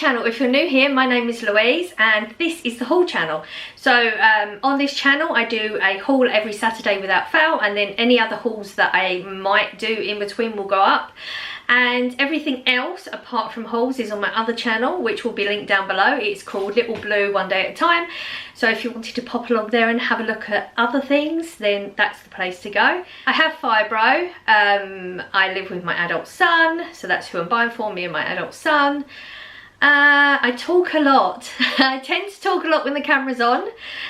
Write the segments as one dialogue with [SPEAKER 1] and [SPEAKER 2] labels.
[SPEAKER 1] channel. If you're new here, my name is Louise and this is the haul channel. So on this channel I do a haul every Saturday without fail, and then any other hauls that I might do in between will go up. And everything else apart from hauls is on my other channel, which will be linked down below. It's called Little Blue One Day at a Time. So if you wanted to pop along there and have a look at other things, then that's the place to go. I have fibro. I live with my adult son, so that's who I'm buying for, me and my adult son. I talk a lot. I tend to talk a lot when the camera's on.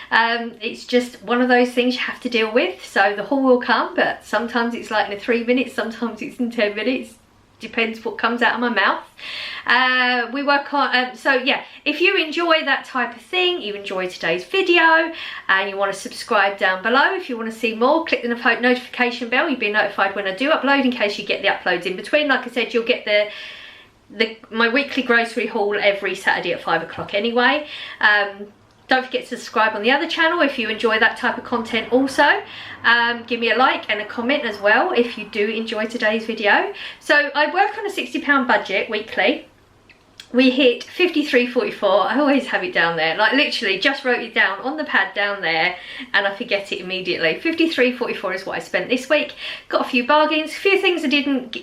[SPEAKER 1] It's just one of those things you have to deal with. So the haul will come, but sometimes it's like in 3 minutes, sometimes it's in 10 minutes. Depends what comes out of my mouth. We work on, so yeah, if you enjoy that type of thing, you enjoy today's video and you want to subscribe down below. If you want to see more, click the notification bell. You'll be notified when I do upload, in case you get the uploads in between. Like I said, you'll get my weekly grocery haul every Saturday at 5 o'clock anyway. Don't forget to subscribe on the other channel if you enjoy that type of content also. Give me a like and a comment as well if you do enjoy today's video. So I work on a £60 budget weekly. We hit 53.44. I always have it down there, like literally just wrote it down on the pad down there and I forget it immediately. 53.44 is what I spent this week. Got a few bargains, a few things I didn't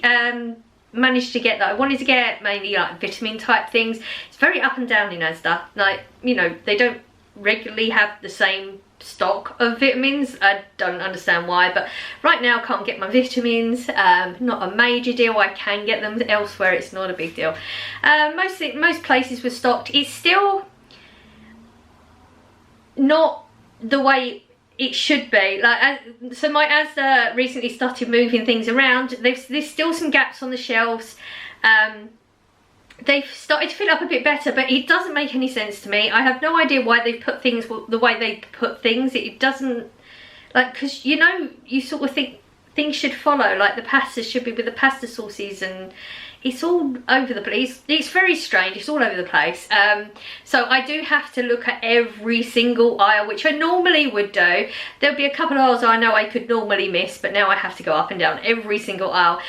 [SPEAKER 1] managed to get that I wanted to get, mainly like vitamin type things. It's very up and down in Asda. Like, you know, they don't regularly have the same stock of vitamins. I don't understand why, but right now I can't get my vitamins. Not a major deal. I can get them elsewhere. It's not a big deal. Most places were stocked. It's still not the way it should be. Like, so my Asda recently started moving things around. There's still some gaps on the shelves. They've started to fill up a bit better, but it doesn't make any sense to me. I have no idea why they've put things the way they put things. It doesn't, like, because you know, you sort of think things should follow, like the pasta should be with the pasta sauces, and it's all over the place. It's very strange. It's all over the place. So I do have to look at every single aisle, which I normally would do. There'll be a couple of aisles I know I could normally miss, but now I have to go up and down every single aisle.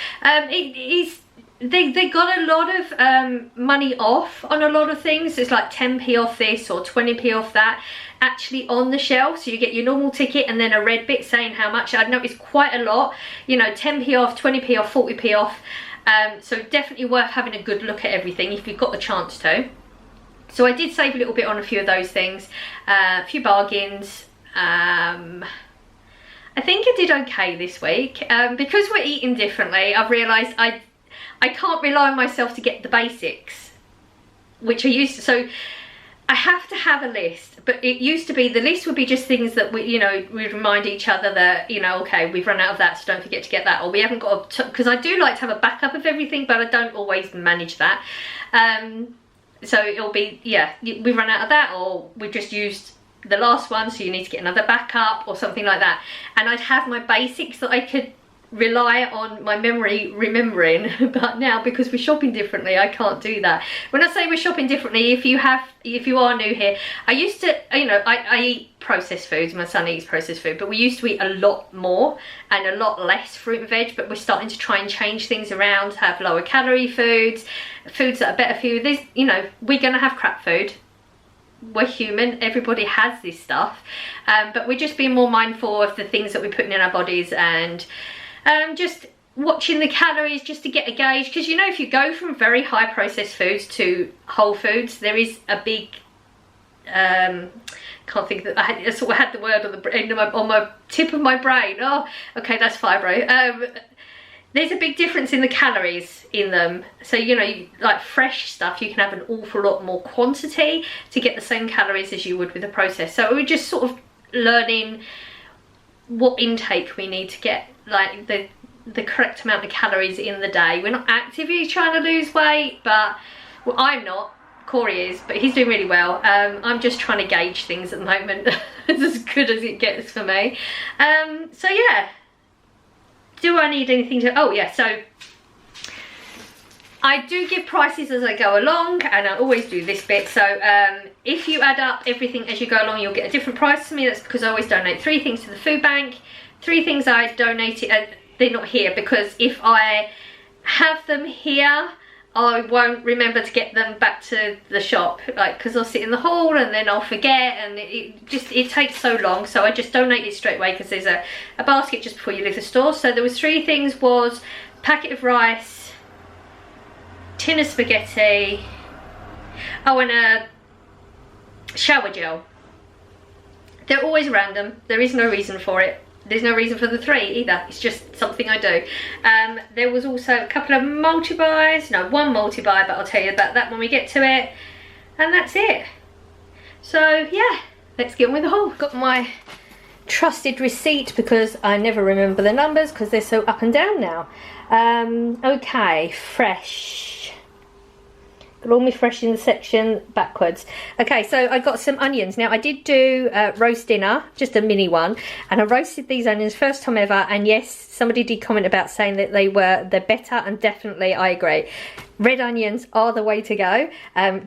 [SPEAKER 1] They got a lot of money off on a lot of things. It's like 10p off this or 20p off that actually on the shelf. So you get your normal ticket and then a red bit saying how much. I'd noticed quite a lot, you know, 10p off, 20p off, 40p off. So definitely worth having a good look at everything if you've got the chance to. So I did save a little bit on a few of those things, a few bargains. I think I did okay this week. Because we're eating differently, I've realised I can't rely on myself to get the basics, which I used to. So I have to have a list, but it used to be the list would be just things that we, you know, we remind each other that, you know, okay, we've run out of that, so don't forget to get that, or we haven't got a, because I do like to have a backup of everything, but I don't always manage that. So it'll be, yeah, we've run out of that, or we've just used the last one, so you need to get another backup or something like that. And I'd have my basics that I could rely on my memory remembering, but now because we're shopping differently I can't do that. When I say we're shopping differently, if you are new here, I used to, you know, I eat processed foods. My son eats processed food, but we used to eat a lot more and a lot less fruit and veg, but we're starting to try and change things around, have lower calorie foods that are better for you. There's, you know, we're gonna have crap food. We're human, everybody has this stuff, but we're just being more mindful of the things that we're putting in our bodies, and just watching the calories just to get a gauge, because you know, if you go from very high processed foods to whole foods, there is a big can't think that I sort of had the word on the end of on my tip of my brain. Oh, okay, that's fibro. There's a big difference in the calories in them. So, you know, like fresh stuff, you can have an awful lot more quantity to get the same calories as you would with a processed. So we're just sort of learning what intake we need to get, like the correct amount of calories in the day. We're not actively trying to lose weight, but well, I'm not. Corey is, but he's doing really well. I'm just trying to gauge things at the moment. It's as good as it gets for me. So yeah, do I need anything to, oh yeah, so I do give prices as I go along, and I always do this bit. So if you add up everything as you go along, you'll get a different price to me. That's because I always donate 3 things to the food bank. 3 things I donated, they're not here, because if I have them here, I won't remember to get them back to the shop, like, because I'll sit in the hall and then I'll forget, and it takes so long. So I just donate it straight away, because there's a basket just before you leave the store. So there was 3 things: was packet of rice, tin of spaghetti, oh, and a shower gel. They're always random. There is no reason for it. There's no reason for the 3 either. It's just something I do. There was also a couple of multi-buys. No, 1 multi-buy, but I'll tell you about that when we get to it. And that's it. So yeah, let's get on with the haul. Got my trusted receipt, because I never remember the numbers because they're so up and down now. Okay, fresh. Got all my fresh in the section backwards. Okay, so I got some onions. Now I did do roast dinner, just a mini one, and I roasted these onions first time ever. And yes, somebody did comment about saying that they're better, and definitely I agree. Red onions are the way to go.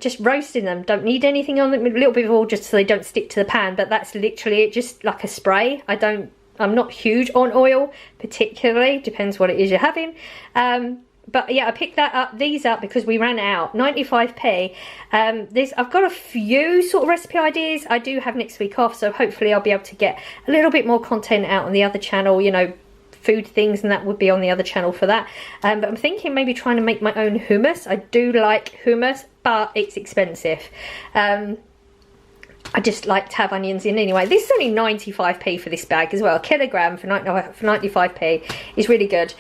[SPEAKER 1] Just roasting them, don't need anything on them, a little bit of oil just so they don't stick to the pan, but that's literally it, just like a spray. I'm not huge on oil particularly, depends what it is you're having. But yeah, I picked these up because we ran out. 95p. I've got a few sort of recipe ideas. I do have next week off, so hopefully I'll be able to get a little bit more content out on the other channel, you know, food things, and that would be on the other channel for that. But I'm thinking maybe trying to make my own hummus. I do like hummus, but it's expensive. I just like to have onions in anyway. This is only 95p for this bag as well. A kilogram for 95p is really good.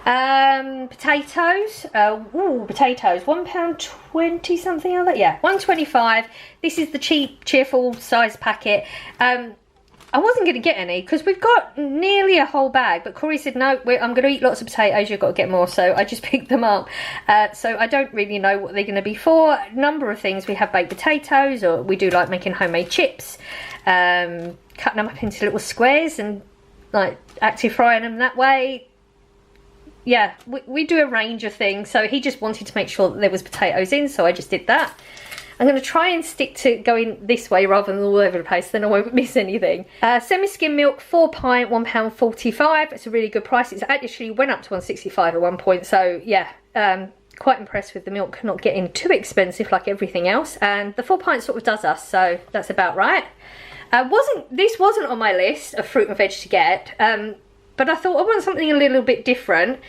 [SPEAKER 1] Potatoes, potatoes, £1.20 something like that. Yeah, £1.25. This is the cheap, cheerful size packet. I wasn't going to get any because we've got nearly a whole bag, but Corey said no, I'm going to eat lots of potatoes, you've got to get more, so I just picked them up. So I don't really know what they're going to be for. A number of things. We have baked potatoes, or we do like making homemade chips, cutting them up into little squares and like active frying them that way. Yeah, we do a range of things, so he just wanted to make sure that there was potatoes in, so I just did that. I'm going to try and stick to going this way rather than all over the place, then I won't miss anything. Semi-skim milk, 4 pint, £1.45. It's a really good price. It actually went up to £1.65 at one point, so yeah, quite impressed with the milk not getting too expensive like everything else. And the 4 pint sort of does us, so that's about right. This wasn't on my list of fruit and veg to get, but I thought I want something a little bit different.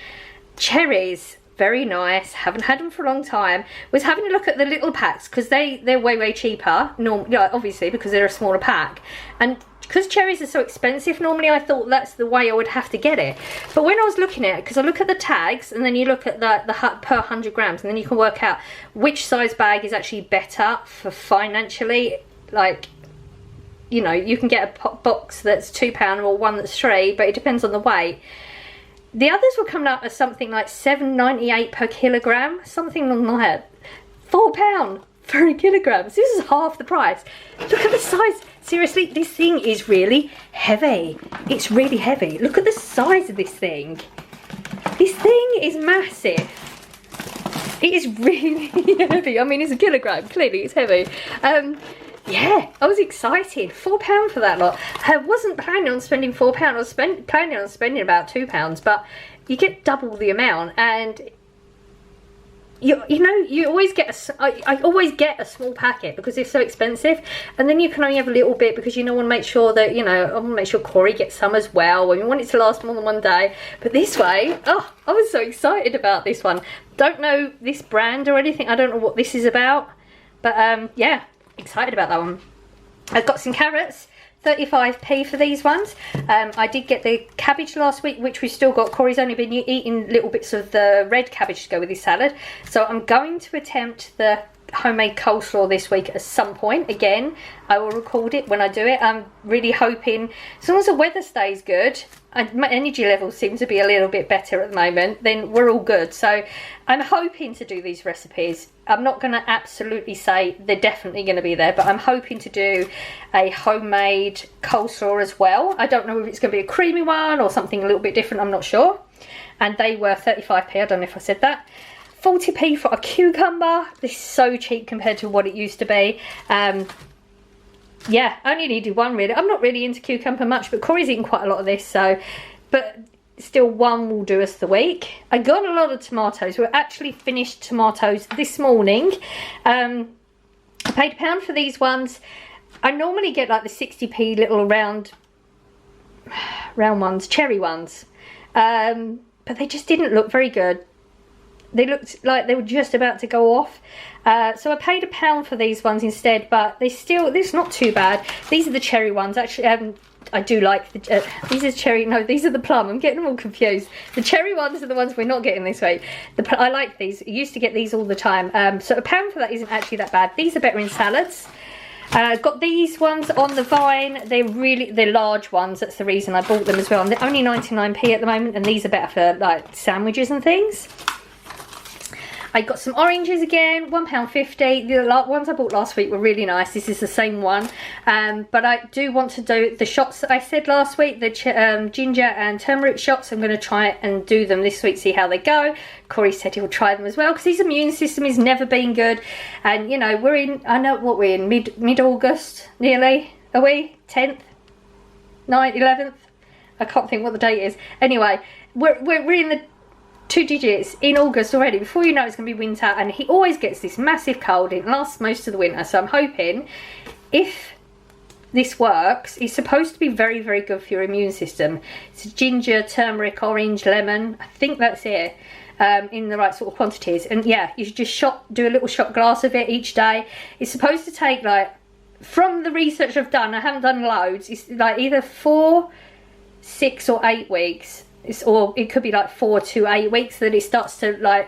[SPEAKER 1] Cherries, very nice, haven't had them for a long time. Was having a look at the little packs because they're way cheaper, obviously because they're a smaller pack, and because cherries are so expensive normally I thought that's the way I would have to get it. But when I was looking at it, because I look at the tags and then you look at the per 100 grams, and then you can work out which size bag is actually better for financially. Like, you know, you can get a box that's £2 or one that's £3, but it depends on the weight. The others were coming up as something like £7.98 per kilogram, something like that. £4 for a kilogram. So this is half the price. Look at the size. Seriously, this thing is really heavy. It's really heavy. Look at the size of this thing. This thing is massive. It is really heavy. I mean, it's a kilogram. Clearly, it's heavy. Yeah, I was excited. £4 for that lot. I wasn't planning on spending £4. I was planning on spending about £2, but you get double the amount, and you know, you always get I always get a small packet because they're so expensive, and then you can only have a little bit because you want to make sure that, you know, I want to make sure Corey gets some as well, and you want it to last more than one day. But this way, oh, I was so excited about this one. Don't know this brand or anything. I don't know what this is about, but yeah, excited about that one. I've got some carrots, 35p for these ones. I did get the cabbage last week, which we've still got. Corey's only been eating little bits of the red cabbage to go with his salad, so I'm going to attempt the homemade coleslaw this week at some point. Again, I will record it when I do it. I'm really hoping, as long as the weather stays good and my energy levels seem to be a little bit better at the moment, then we're all good. So I'm hoping to do these recipes. I'm not going to absolutely say they're definitely going to be there, but I'm hoping to do a homemade coleslaw as well. I don't know if it's going to be a creamy one or something a little bit different, I'm not sure. And they were 35p, I don't know if I said that. 40p for a cucumber. This is so cheap compared to what it used to be. Yeah, I only needed one really. I'm not really into cucumber much, but Corey's eating quite a lot of this, so. But still one will do us the week. I got a lot of tomatoes. We're actually finished tomatoes this morning. I paid £1 for these ones. I normally get like the 60p little round ones, cherry ones, but they just didn't look very good. They looked like they were just about to go off, so I paid £1 for these ones instead. But this not too bad. These are the cherry ones. Actually, I do like the these are cherry. No, these are the plum. I'm getting them all confused. The cherry ones are the ones we're not getting this week. I like these. I used to get these all the time. So £1 for that isn't actually that bad. These are better in salads. Got these ones on the vine. They're large ones. That's the reason I bought them as well. And they're only 99p at the moment, and these are better for like sandwiches and things. I got some oranges again, £1.50. The ones I bought last week were really nice. This is the same one, but I do want to do the shots that I said last week, the ginger and turmeric shots. I'm going to try and do them this week, see how they go. Corey said he'll try them as well because his immune system has never been good, and you know I know what we're in mid-August nearly. Are we 10th, 9th, 11th? I can't think what the date is. Anyway, we're in the 2 digits in August already. Before you know, it's going to be winter, and he always gets this massive cold. It lasts most of the winter, so I'm hoping if this works, it's supposed to be very, very good for your immune system. It's ginger, turmeric, orange, lemon. I think that's it, in the right sort of quantities. And yeah, you should just do a little shot glass of it each day. It's supposed to take, like, from the research I've done, I haven't done loads, it's like either 4, 6 or 8 weeks. Or it could be like 4 to 8 weeks that it starts to like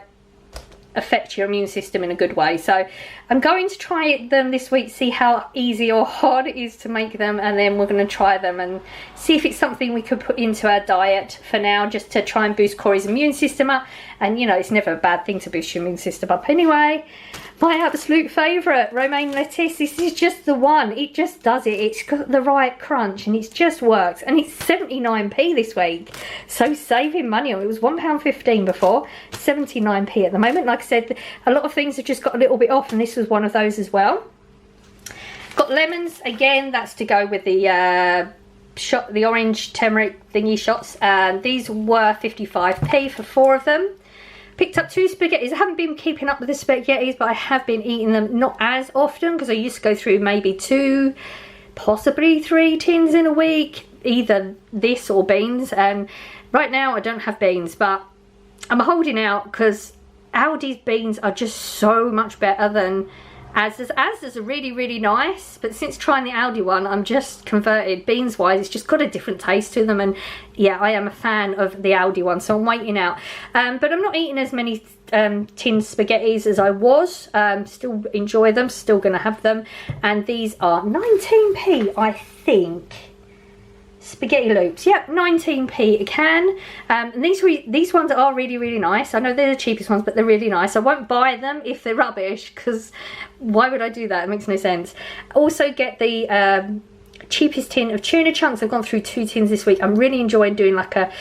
[SPEAKER 1] affect your immune system in a good way. So I'm going to try them this week, see how easy or hard it is to make them, and then we're going to try them and see if it's something we could put into our diet for now, just to try and boost Corey's immune system up. And you know, it's never a bad thing to boost your immune system up anyway. My absolute favourite, romaine lettuce. This is just the one. It just does it. It's got the right crunch and it just works. And it's 79p this week. So saving money on it. It was £1.15 before. 79p at the moment. Like I said, a lot of things have just got a little bit off, and this was one of those as well. Got lemons. Again, that's to go with the the orange turmeric thingy shots. These were 55p for 4 of them. Picked up 2 spaghettis. I haven't been keeping up with the spaghettis, but I have been eating them not as often, because I used to go through maybe 2, possibly 3 tins in a week, either this or beans. And right now I don't have beans, but I'm holding out because Aldi's beans are just so much better than Asda's. Asda's are really, really nice, but since trying the Aldi one, I'm just converted. Beans wise, it's just got a different taste to them, and yeah, I am a fan of the Aldi one, so I'm waiting out. But I'm not eating as many tin spaghettis as I was. Still enjoy them, still gonna have them. And these are 19p, I think. Spaghetti loops, yep, 19p a can. And these ones are really, really nice. I know they're the cheapest ones, but they're really nice. I won't buy them if they're rubbish, because why would I do that? It makes no sense. Also get the cheapest tin of tuna chunks. I've gone through 2 tins this week. I'm really enjoying doing like a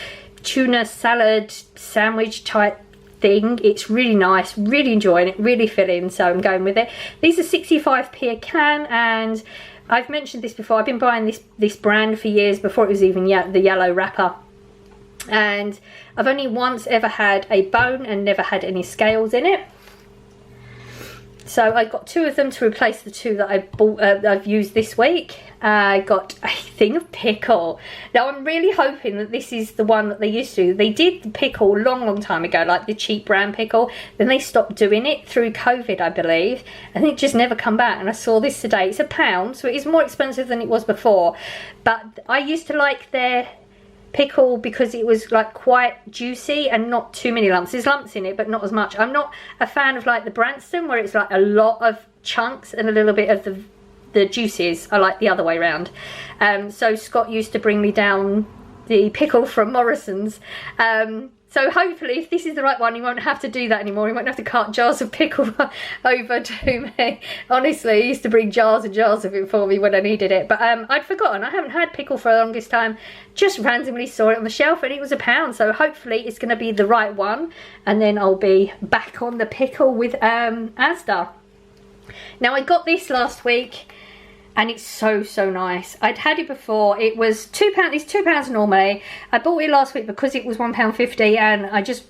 [SPEAKER 1] tuna salad sandwich type thing. It's really nice, really enjoying it, really filling, so I'm going with it. These are 65p a can, and I've mentioned this before. I've been buying this brand for years, before it was even the yellow wrapper. And I've only once ever had a bone and never had any scales in it. So I got 2 of them to replace the 2 that I bought. I've used this week. I got a thing of pickle. Now I'm really hoping that this is the one that they used to do. They did the pickle long time ago, like the cheap brand pickle. Then they stopped doing it through COVID, I believe, and it just never come back. And I saw this today. It's £1, so it is more expensive than it was before. But I used to like their pickle because it was like quite juicy and not too many lumps. There's lumps in it, but not as much. I'm not a fan of like the Branston, where it's like a lot of chunks and a little bit of the juices. I like the other way around. So Scott used to bring me down the pickle from Morrison's. So hopefully, if this is the right one, he won't have to do that anymore. He won't have to cart jars of pickle over to me. Honestly, he used to bring jars and jars of it for me when I needed it. But I'd forgotten. I haven't had pickle for the longest time. Just randomly saw it on the shelf and it was £1. So hopefully it's going to be the right one. And then I'll be back on the pickle with Asda. Now, I got this last week. and it's so nice. I'd had it before. It was £2. It's £2 normally. I bought it last week because it was £1.50, and I just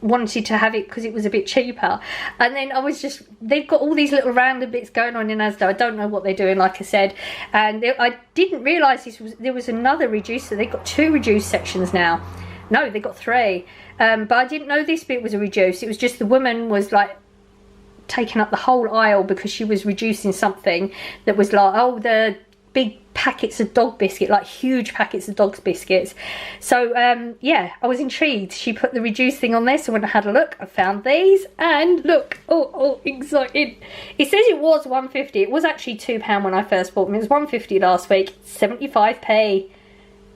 [SPEAKER 1] wanted to have it because it was a bit cheaper. And then I was just, they've got all these little random bits going on in Asda. I don't know what they're doing, like I said, and I didn't realise there was another reducer. They've got 2 reduced sections now. No, they got 3, but I didn't know this bit was a reduce. It was just the woman was like taking up the whole aisle because she was reducing something that was like, oh, the big packets of dog biscuit, like huge packets of dog's biscuits. So yeah, I was intrigued. She put the reduced thing on there, so when I had a look, I found these, and look, oh, excited. It says it was £1.50. It was actually £2 when I first bought them. It was £1.50 last week, 75p.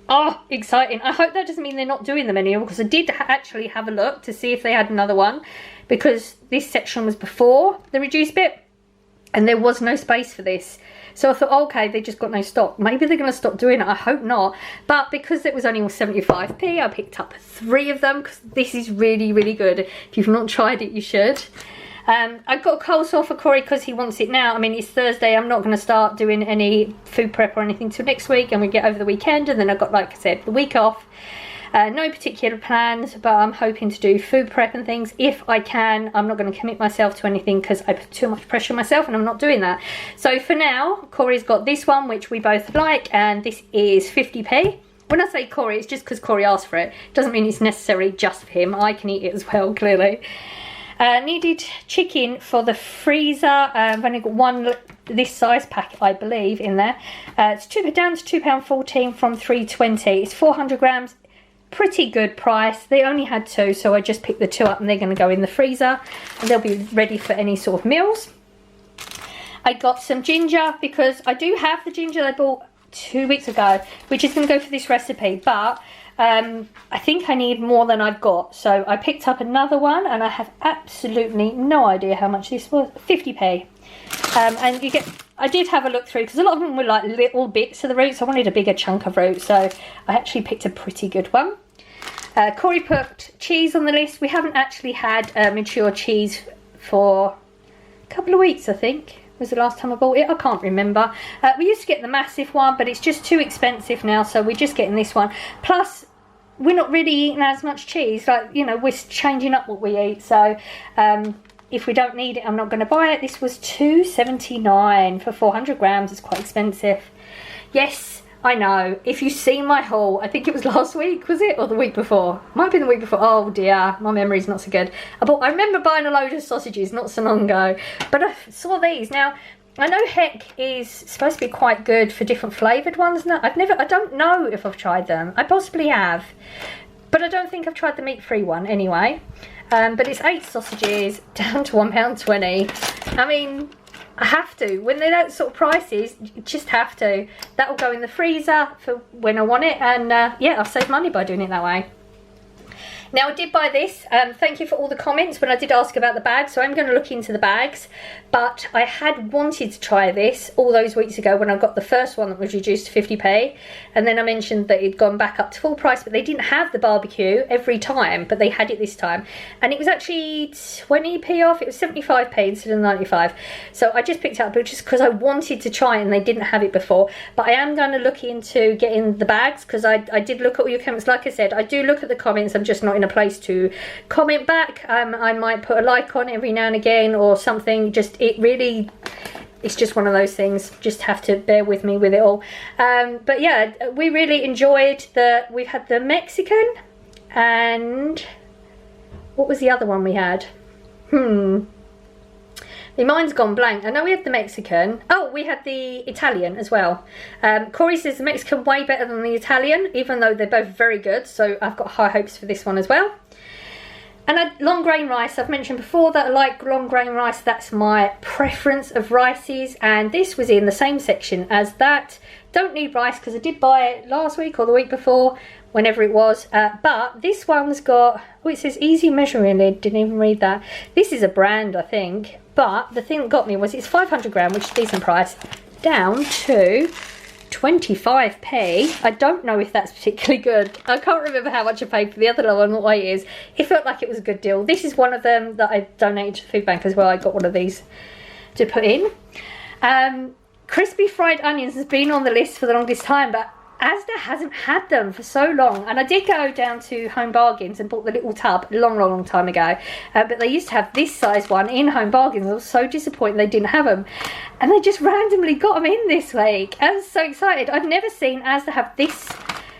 [SPEAKER 1] Oh, exciting. I hope that doesn't mean they're not doing them anymore, because I did actually have a look to see if they had another one, because this section was before the reduced bit and there was no space for this. So I thought, okay, they just got no stock. Maybe they're going to stop doing it. I hope not. But because it was only 75p, I picked up 3 of them, because this is really good. If you've not tried it, you should. I've got a coleslaw for Corey because he wants it now. I mean, it's Thursday. I'm not going to start doing any food prep or anything till next week, and we get over the weekend, and then I've got, like I said, the week off. No particular plans, but I'm hoping to do food prep and things if I can. I'm not going to commit myself to anything because I put too much pressure on myself, and I'm not doing that. So for now, Corey's got this one, which we both like, and this is 50p. When I say Corey, it's just because Corey asked for it. Doesn't mean it's necessarily just for him. I can eat it as well, clearly. Needed chicken for the freezer. I've only got one this size packet, I believe, in there. It's down to £2.14 from £3.20. It's 400 grams. Pretty good price. They only had 2, so I just picked the 2 up, and they're going to go in the freezer, and they'll be ready for any sort of meals. I got some ginger because I do have the ginger I bought 2 weeks ago, which is going to go for this recipe, but I think I need more than I've got, so I picked up another one, and I have absolutely no idea how much this was. 50p. And you get, I did have a look through because a lot of them were like little bits of the roots. I wanted a bigger chunk of root, so I actually picked a pretty good one. Corey put cheese on the list. We haven't actually had mature cheese for a couple of weeks, I think was the last time I bought it. I can't remember. We used to get the massive one, but it's just too expensive now, so we're just getting this one. Plus, we're not really eating as much cheese. Like, you know, we're changing up what we eat, so if we don't need it, I'm not going to buy it. This was $2.79 for 400 grams. It's quite expensive. Yes, I know. If you've seen my haul, I think it was last week, was it? Or the week before? Might have been the week before. Oh dear, my memory's not so good. I remember buying a load of sausages not so long ago, but I saw these. Now, I know Heck is supposed to be quite good for different flavoured ones. No, I don't know if I've tried them. I possibly have, but I don't think I've tried the meat-free one anyway. But it's 8 sausages down to £1.20. I mean, I have to. When they're that sort of prices, you just have to. That will go in the freezer for when I want it, and yeah, I'll save money by doing it that way. Now, I did buy this. Thank you for all the comments when I did ask about the bags, so I'm going to look into the bags. But I had wanted to try this all those weeks ago when I got the first one that was reduced to 50p. And then I mentioned that it'd gone back up to full price, but they didn't have the barbecue every time, but they had it this time. And it was actually 20p off. It was 75p instead of 95. So I just picked it up just because I wanted to try it and they didn't have it before. But I am going to look into getting the bags, because I did look at all your comments. Like I said, I do look at the comments. I'm just not in a place to comment back. I might put a like on every now and again or something. It's just one of those things. Just have to bear with me with it all. But yeah, we really enjoyed we've had the Mexican, and what was the other one we had? My mind's gone blank. I know we had the Mexican. Oh, we had the Italian as well. Corey says the Mexican way better than the Italian, even though they're both very good. So I've got high hopes for this one as well. And long grain rice. I've mentioned before that I like long grain rice. That's my preference of rices. And this was in the same section as that. Don't need rice because I did buy it last week or the week before, whenever it was. But this one's got, oh, it says easy measuring lid. Didn't even read that. This is a brand, I think. But the thing that got me was it's 500 gram, which is a decent price, down to 25p. I don't know if that's particularly good. I can't remember how much I paid for the other one, what way it is. It felt like it was a good deal. This is one of them that I donated to the food bank as well. I got one of these to put in. crispy fried onions has been on the list for the longest time, but Asda hasn't had them for so long. And I did go down to Home Bargains and bought the little tub a long time ago, but they used to have this size one in Home Bargains. I was so disappointed they didn't have them, and they just randomly got them in this week. I was so excited. I've never seen Asda have this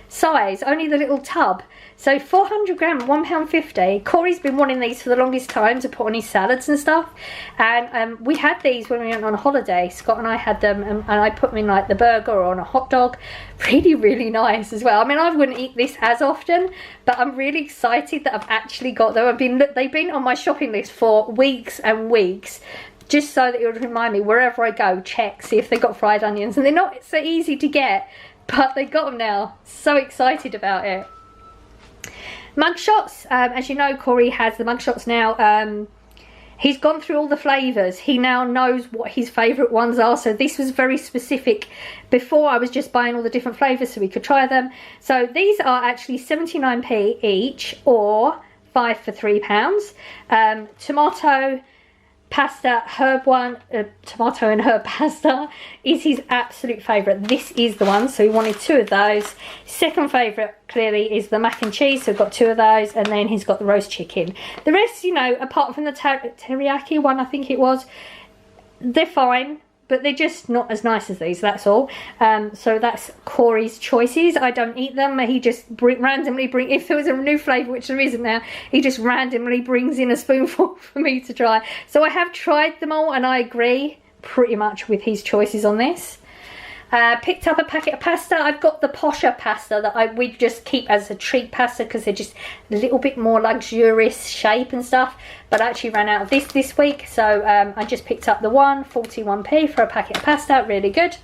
[SPEAKER 1] size, only the little tub. So 400 gram, £1.50. Corey's been wanting these for the longest time to put on his salads and stuff. And we had these when we went on holiday. Scott and I had them, and I put them in like the burger or on a hot dog. Really nice as well. I mean, I wouldn't eat this as often, but I'm really excited that I've actually got them. They've been on my shopping list for weeks and weeks, just so that it would remind me wherever I go, check, see if they got fried onions. And they're not so easy to get, but they got them now. So excited about it. Mug shots, as you know, Corey has the mug shots now. He's gone through all the flavours. He now knows what his favourite ones are. So this was very specific. Before, I was just buying all the different flavours so we could try them. So these are actually 79p each, or 5 for £3. Tomato pasta herb one, tomato and herb pasta is his absolute favourite. This is the one, so he wanted 2 of those. Second favourite clearly is the mac and cheese, so we've got 2 of those, and then he's got the roast chicken. The rest, you know, apart from the teriyaki one, I think it was, they're fine, but they're just not as nice as these, that's all. So that's Corey's choices. I don't eat them. He just randomly brings, if there was a new flavour, which there isn't now, he just randomly brings in a spoonful for me to try. So I have tried them all, and I agree pretty much with his choices on this. Picked up a packet of pasta. I've got the posher pasta that we just keep as a treat pasta because they're just a little bit more luxurious shape and stuff. But I actually ran out of this week, so I just picked up the one, 41p for a packet of pasta. Really good.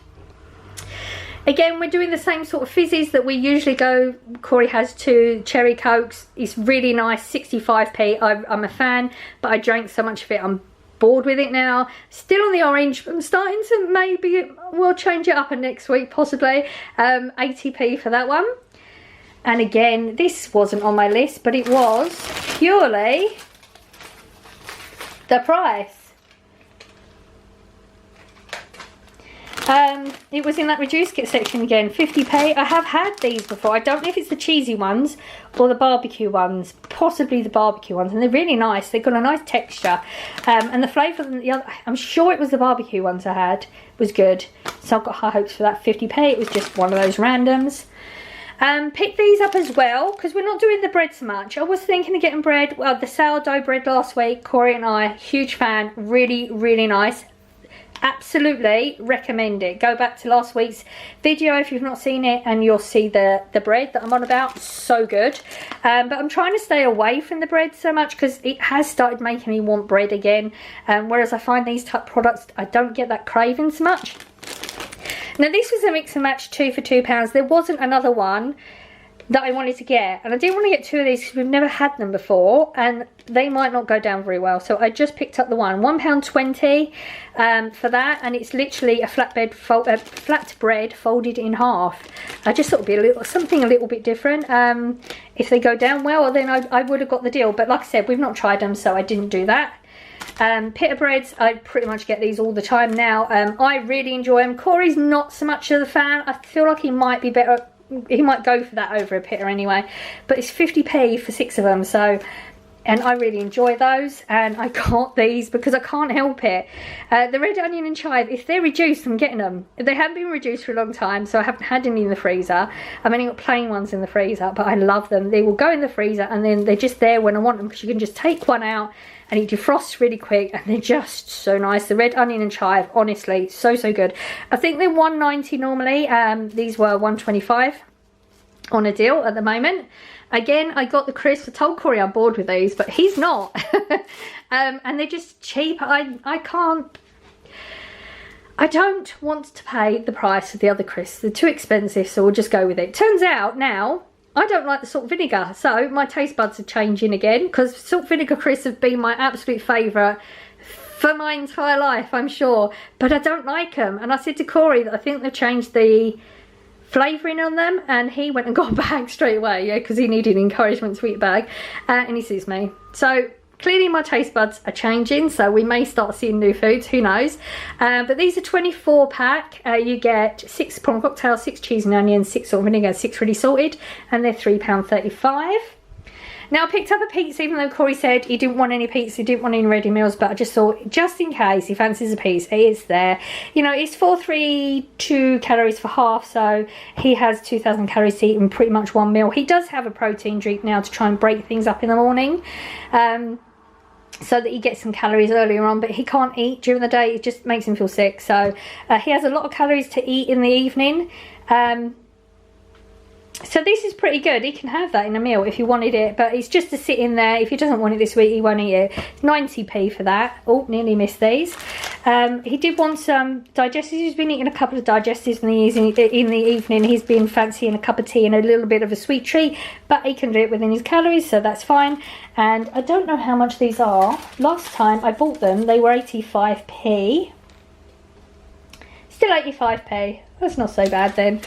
[SPEAKER 1] Again, we're doing the same sort of fizzies that we usually go. Corey has 2 cherry cokes. It's really nice, 65p. I'm a fan, but I drank so much of it, I'm bored with it now. Still on the orange. I'm starting to, maybe we'll change it up next week possibly. 80p for that one. And again, this wasn't on my list, but it was purely the price. It was in that reduced kit section again, 50p. I have had these before. I don't know if it's the cheesy ones or the barbecue ones, possibly the barbecue ones, and they're really nice. They've got a nice texture, and the flavour of the other, I'm sure it was the barbecue ones I had, was good. So I've got high hopes for that 50p. It was just one of those randoms. Picked these up as well because we're not doing the bread so much. I was thinking of getting bread, well, the sourdough bread last week. Corey and I, huge fan, really nice. Absolutely recommend it. Go back to last week's video if you've not seen it, and you'll see the bread that I'm on about. So good. But I'm trying to stay away from the bread so much because it has started making me want bread again. Whereas I find these type products, I don't get that craving so much. Now this was a mix and match 2 for £2. There wasn't another one that I wanted to get, and I didn't want to get 2 of these because we've never had them before and they might not go down very well, so I just picked up the one, £1.20 for that, and it's literally a flat bread folded in half. I just thought it'd be something a little bit different. If they go down well, then I would have got the deal, but like I said, we've not tried them, so I didn't do that. Pita breads, I pretty much get these all the time now. I really enjoy them. Corey's not so much of a fan. I feel like he might be better, he might go for that over a pita anyway, but it's 50p for 6 of them, so, and I really enjoy those, and I got these because I can't help it. The red onion and chive, if they're reduced, I'm getting them. They haven't been reduced for a long time, so I haven't had any in the freezer. I've only got plain ones in the freezer, but I love them. They will go in the freezer and then they're just there when I want them, because you can just take one out and it defrosts really quick, and they're just so nice. The red onion and chive, honestly, so good. I think they're $1.90 normally. These were $1.25 on a deal at the moment. Again, I got the crisps. I told Corey I'm bored with these, but he's not. And they're just cheap. I don't want to pay the price of the other crisps. They're too expensive, so we'll just go with it. Turns out now, I don't like the salt vinegar, so my taste buds are changing again, because salt vinegar crisps have been my absolute favourite for my entire life, I'm sure, but I don't like them. And I said to Corey that I think they've changed the flavouring on them, and he went and got a bag straight away, yeah, because he needed encouragement to eat a bag, and he sees me. So
[SPEAKER 2] clearly my taste buds are changing, so we may start seeing new foods, who knows. But these are 24 pack. You get 6 prawn cocktails, 6 cheese and onions, 6 salt and vinegar, 6 really salted, and they're £3.35. Now I picked up a pizza, even though Corey said he didn't want any pizza, he didn't want any ready meals, but I just thought, just in case he fancies a pizza, it's there. You know, it's 432 calories for half, so he has 2,000 calories to eat in pretty much one meal. He does have a protein drink now to try and break things up in the morning, so that he gets some calories earlier on, but he can't eat during the day. It just makes him feel sick. So he has a lot of calories to eat in the evening. So this is pretty good. He can have that in a meal if he wanted it, but it's just to sit in there. If he doesn't want it this week, he won't eat it. 90p for that. Oh, nearly missed these. He did want some digestives. He's been eating a couple of digestives in the evening. He's been fancying a cup of tea and a little bit of a sweet treat, but he can do it within his calories, so that's fine. And I don't know how much these are. Last time I bought them, they were 85p. Still 85p. That's not so bad then.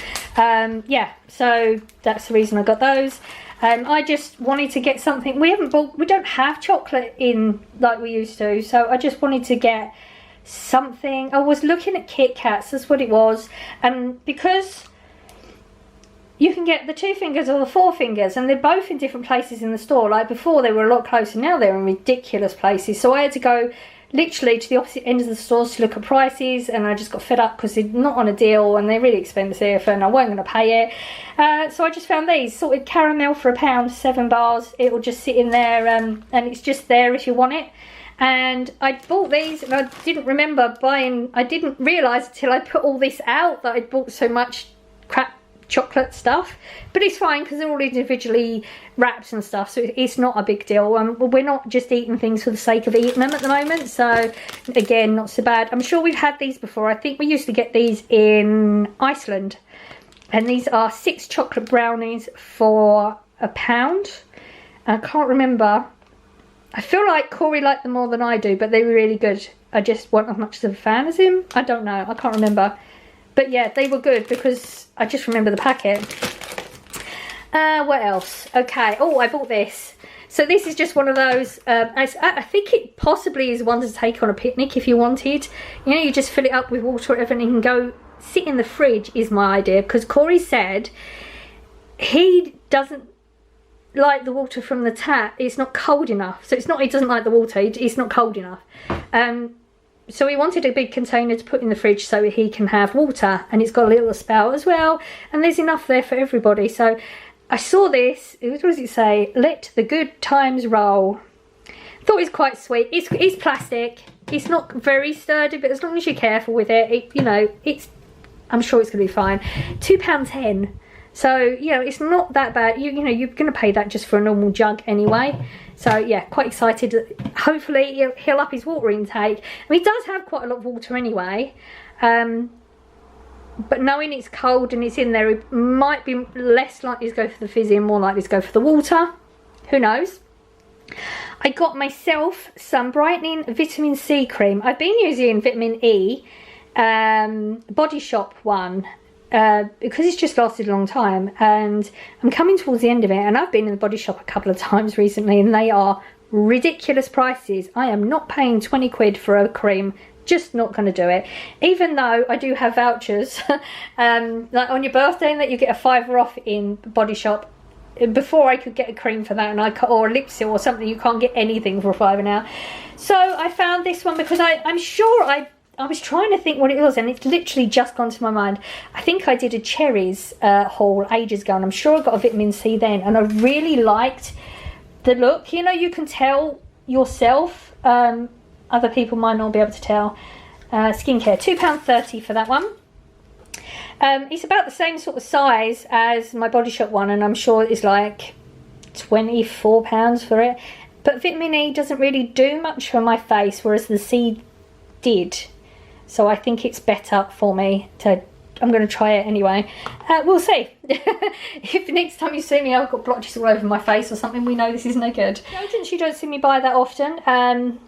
[SPEAKER 2] Yeah, so that's the reason I got those. I just wanted to get something. We don't have chocolate in like we used to, so I just wanted to get something. I was looking at Kit Kats, that's what it was, and because you can get the 2 fingers or the 4 fingers, and they're both in different places in the store. Like before they were a lot closer, now they're in ridiculous places, so I had to go literally to the opposite end of the stores to look at prices, and I just got fed up because they're not on a deal and they're really expensive and I wasn't going to pay it. So I just found these salted caramel for £1, 7 bars. It will just sit in there, and it's just there if you want it. And I bought these and I didn't remember buying, I didn't realise until I put all this out that I'd bought so much crap chocolate stuff, but it's fine because they're all individually wrapped and stuff, so it's not a big deal. We're not just eating things for the sake of eating them at the moment, so again, not so bad. I'm sure we've had these before. I think we used to get these in Iceland, and these are 6 chocolate brownies for £1. I can't remember. I feel like Corey liked them more than I do, but they were really good. I just wasn't as much of a fan as him. I don't know, I can't remember. But yeah, they were good because I just remember the packet. What else? Okay, oh, I bought this. So this is just one of those, I think it possibly is one to take on a picnic if you wanted. You know, you just fill it up with water or whatever and you can go sit in the fridge is my idea. Because Corey said he doesn't like the water from the tap. It's not cold enough. So it's not, he doesn't like the water, it's not cold enough. So he wanted a big container to put in the fridge so he can have water, and it's got a little spout as well, and there's enough there for everybody. So I saw this, what does it say? Let the good times roll. Thought it was quite sweet. It's plastic, it's not very sturdy, but as long as you're careful with it, you know, I'm sure it's going to be fine. £2.10. So, you know, it's not that bad. You know, you're going to pay that just for a normal jug anyway. So, yeah, quite excited. Hopefully, he'll up his water intake. I mean, he does have quite a lot of water anyway. But knowing it's cold and it's in there, it might be less likely to go for the fizzy and more likely to go for the water. Who knows? I got myself some brightening vitamin C cream. I've been using vitamin E, Body Shop one. Because it's just lasted a long time, and I'm coming towards the end of it, and I've been in the Body Shop a couple of times recently and they are ridiculous prices. I am not paying 20 quid for a cream, just not going to do it, even though I do have vouchers like on your birthday and that you get a £5 off in Body Shop. Before I could get a cream for that, and or a lip seal or something, you can't get anything for a £5 now. So I found this one because I'm sure I was trying to think what it was, and it's literally just gone to my mind. I think I did a cherries haul ages ago, and I'm sure I got a vitamin C then, and I really liked the look. You know, you can tell yourself. Other people might not be able to tell. Skincare, £2.30 for that one. It's about the same sort of size as my Body Shop one, and I'm sure it's like £24 for it. But vitamin E doesn't really do much for my face, whereas the C did. So I think it's better for me to, I'm going to try it anyway. We'll see. If next time you see me I've got blotches all over my face or something, we know this is no good. Deodorants you don't see me buy that often.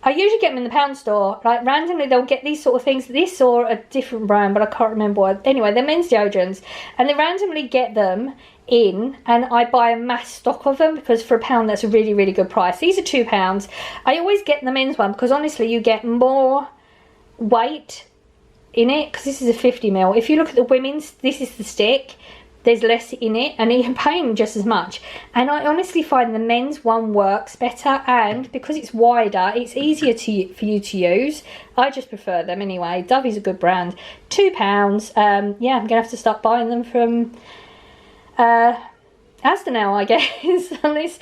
[SPEAKER 2] I usually get them in the pound store. Like randomly they'll get these sort of things. This or a different brand, but I can't remember what. Anyway, they're men's deodorants, and they randomly get them in, and I buy a mass stock of them because for £1 that's a really, really good price. These are £2. I always get the men's one because honestly you get more weight in it because this is a 50ml. If you look at the women's, this is the stick. There's less in it and you're paying just as much. And I honestly find the men's one works better, and because it's wider, it's easier for you to use. I just prefer them anyway. Dove is a good brand. £2. Yeah, I'm gonna have to start buying them from Asda now, I guess. Unless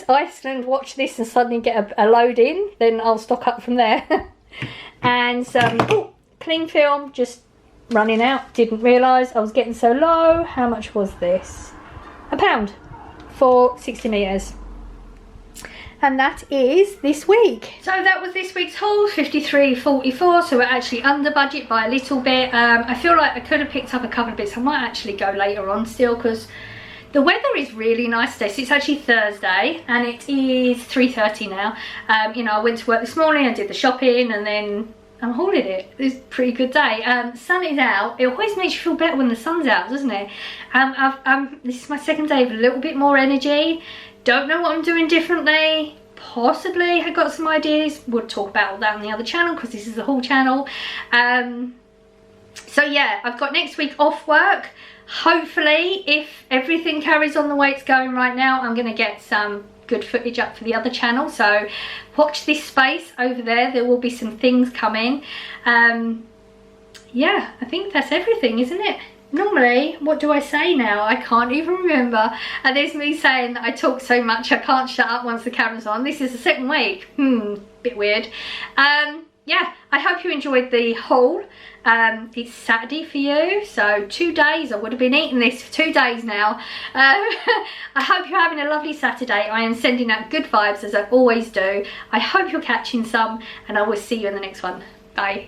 [SPEAKER 2] Iceland watch this and suddenly get a load in, then I'll stock up from there. And some cling film, just running out. Didn't realise I was getting so low. How much was this? £1 for 60 metres. And that is this week. So that was this week's haul, 53.44. So we're actually under budget by a little bit. I feel like I could have picked up a couple of bits. I might actually go later on still because the weather is really nice today. So it's actually Thursday and it is 3:30 now. You know, I went to work this morning, I did the shopping, and then I'm hauling it. It's a pretty good day. Sun is out. It always makes you feel better when the sun's out, doesn't it? This is my second day with a little bit more energy. Don't know what I'm doing differently. Possibly I got some ideas. We'll talk about all that on the other channel because this is the whole channel. So yeah, I've got next week off work. Hopefully, if everything carries on the way it's going right now, I'm going to get some good footage up for the other channel. So watch this space over there. There will be some things coming. Yeah, I think that's everything, isn't it? Normally, what do I say now? I can't even remember. And there's me saying that I talk so much I can't shut up once the camera's on. This is the second week. Bit weird. Yeah, I hope you enjoyed the haul. It's Saturday for you, so 2 days. I would have been eating this for 2 days now. I hope you're having a lovely Saturday. I am sending out good vibes as I always do. I hope you're catching some, and I will see you in the next one. Bye.